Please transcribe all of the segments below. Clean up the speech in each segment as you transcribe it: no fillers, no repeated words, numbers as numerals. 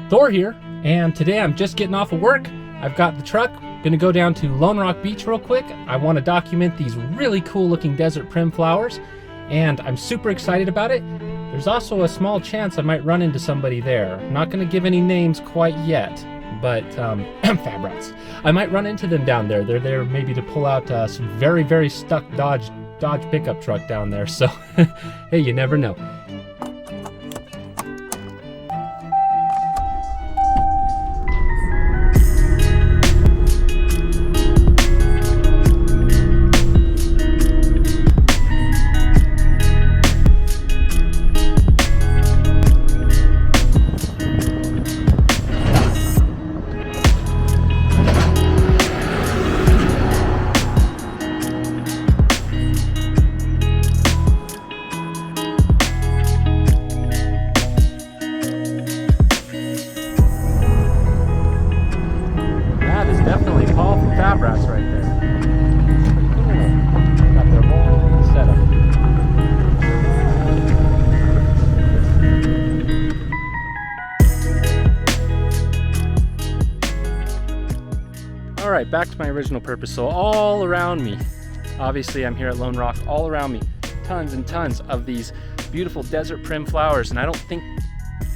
Thor here, and today I'm just getting off of work. I've got the truck, gonna go down to Lone Rock Beach real quick. I wanna document these really cool looking desert prim flowers, and I'm super excited about it. There's also a small chance I might run into somebody there. I'm not gonna give any names quite yet, but Fab Rats. I might run into them down there. They're there maybe to pull out some very, very stuck Dodge pickup truck down there, so hey, you never know. Definitely Paul from Fab Rats right there. Pretty cool. Got their whole setup. All right, back to my original purpose. So all around me, obviously I'm here at Lone Rock, all around me, tons and tons of these beautiful desert prim flowers, and I don't think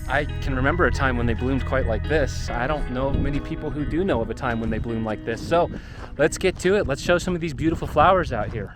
I can remember a time when they bloomed quite like this. I don't know of many people who do know of a time when they bloom like this. So let's get to it. Let's show some of these beautiful flowers out here.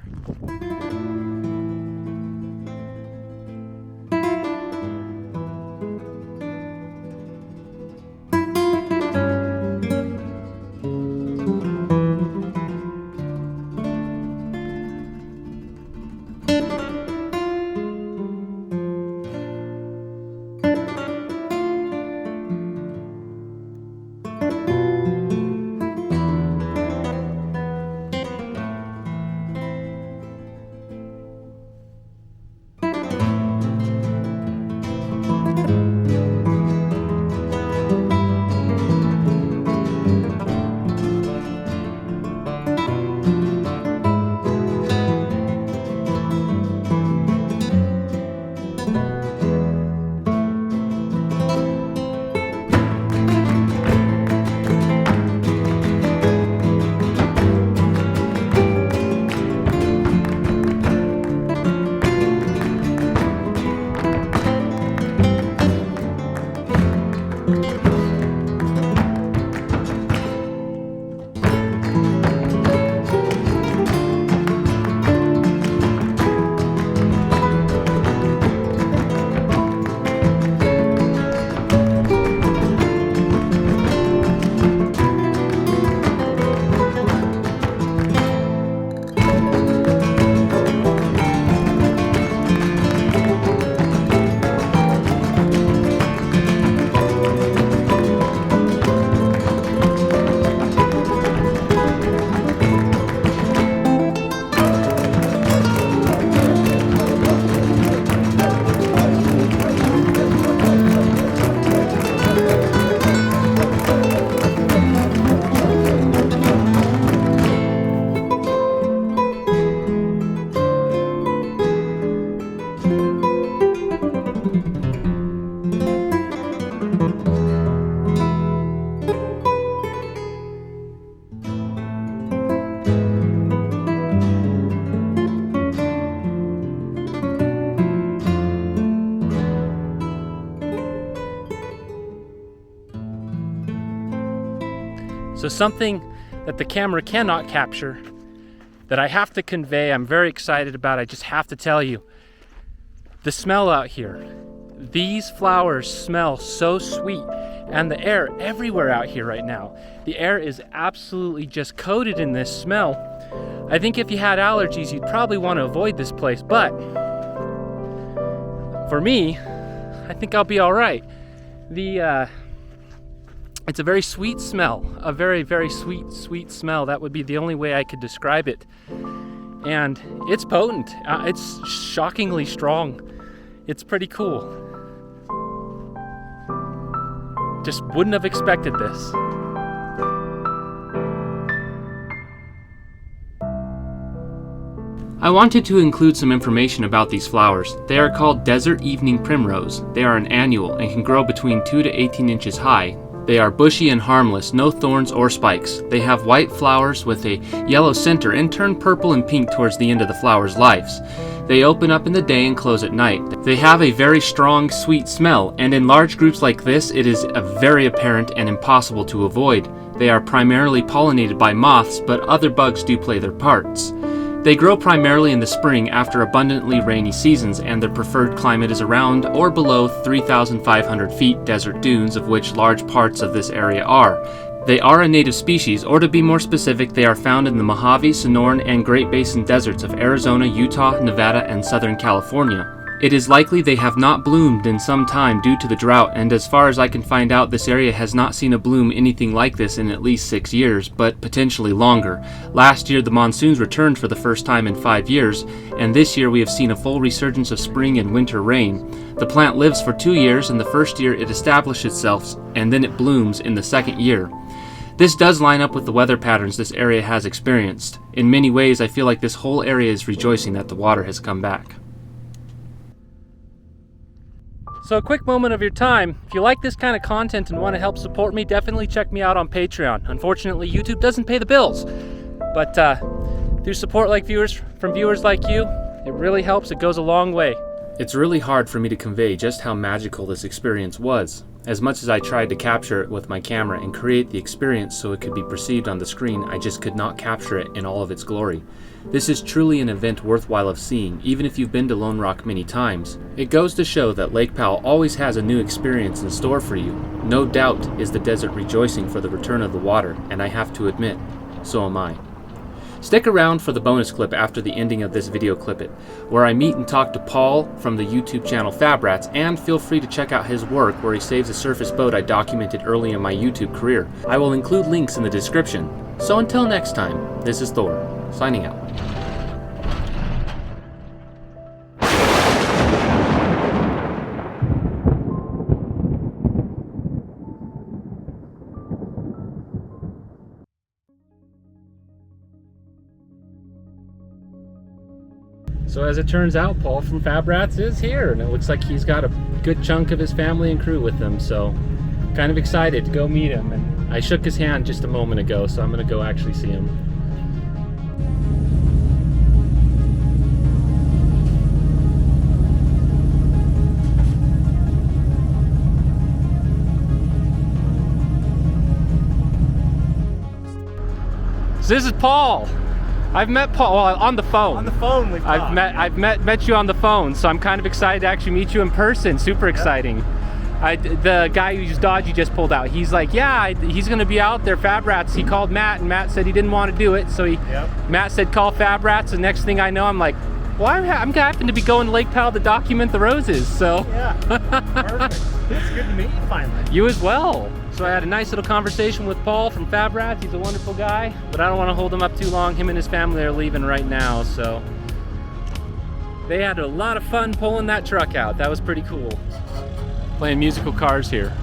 So something that the camera cannot capture, that I have to convey, I'm very excited about, I just have to tell you. The smell out here. These flowers smell so sweet, and the air everywhere out here right now. The air is absolutely just coated in this smell. I think if you had allergies, you'd probably want to avoid this place, but for me, I think I'll be all right. It's a very sweet smell, a very, very sweet smell. That would be the only way I could describe it. And it's potent. It's shockingly strong. It's pretty cool. Just wouldn't have expected this. I wanted to include some information about these flowers. They are called Desert Evening Primrose. They are an annual and can grow between 2 to 18 inches high. They are bushy and harmless, no thorns or spikes. They have white flowers with a yellow center and turn purple and pink towards the end of the flowers' lives. They open up in the day and close at night. They have a very strong, sweet smell, and in large groups like this, it is very apparent and impossible to avoid. They are primarily pollinated by moths, but other bugs do play their parts. They grow primarily in the spring after abundantly rainy seasons, and their preferred climate is around or below 3,500 feet desert dunes, of which large parts of this area are. They are a native species, or to be more specific, they are found in the Mojave, Sonoran, and Great Basin deserts of Arizona, Utah, Nevada, and Southern California. It is likely they have not bloomed in some time due to the drought, and as far as I can find out, this area has not seen a bloom anything like this in at least 6 years, but potentially longer. Last year the monsoons returned for the first time in 5 years, and this year we have seen a full resurgence of spring and winter rain. The plant lives for 2 years. In the first year it establishes itself, and then it blooms in the second year. This does line up with the weather patterns this area has experienced. In many ways I feel like this whole area is rejoicing that the water has come back. So a quick moment of your time. If you like this kind of content and want to help support me, definitely check me out on Patreon. Unfortunately, YouTube doesn't pay the bills, but through support from viewers like you, it really helps. It goes a long way. It's really hard for me to convey just how magical this experience was. As much as I tried to capture it with my camera and create the experience so it could be perceived on the screen, I just could not capture it in all of its glory. This is truly an event worthwhile of seeing, even if you've been to Lone Rock many times. It goes to show that Lake Powell always has a new experience in store for you. No doubt is the desert rejoicing for the return of the water, and I have to admit, so am I. Stick around for the bonus clip after the ending of this video clip it, where I meet and talk to Paul from the YouTube channel Fab Rats, and feel free to check out his work where he saves a surface boat I documented early in my YouTube career. I will include links in the description. So until next time, this is Thor, signing out. So as it turns out, Paul from Fab Rats is here, and it looks like he's got a good chunk of his family and crew with him, so kind of excited to go meet him. And I shook his hand just a moment ago, so I'm gonna go actually see him. So this is Paul. I've met Paul on the phone. On the phone we've talked. I've met you on the phone, so I'm kind of excited to actually meet you in person. Super exciting. Yep. The guy whose Dodge you just pulled out, he's like, yeah, he's gonna be out there, Fab Rats. He called Matt, and Matt said he didn't want to do it, so Matt said call Fab Rats, and next thing I know, I'm like, well, I'm happen to be going to Lake Powell to document the roses, so. Yeah, perfect. It's good to meet you finally. You as well. So I had a nice little conversation with Paul from Fab Rats. He's a wonderful guy, but I don't want to hold him up too long. Him and his family are leaving right now, so. They had a lot of fun pulling that truck out. That was pretty cool. Playing musical cars here.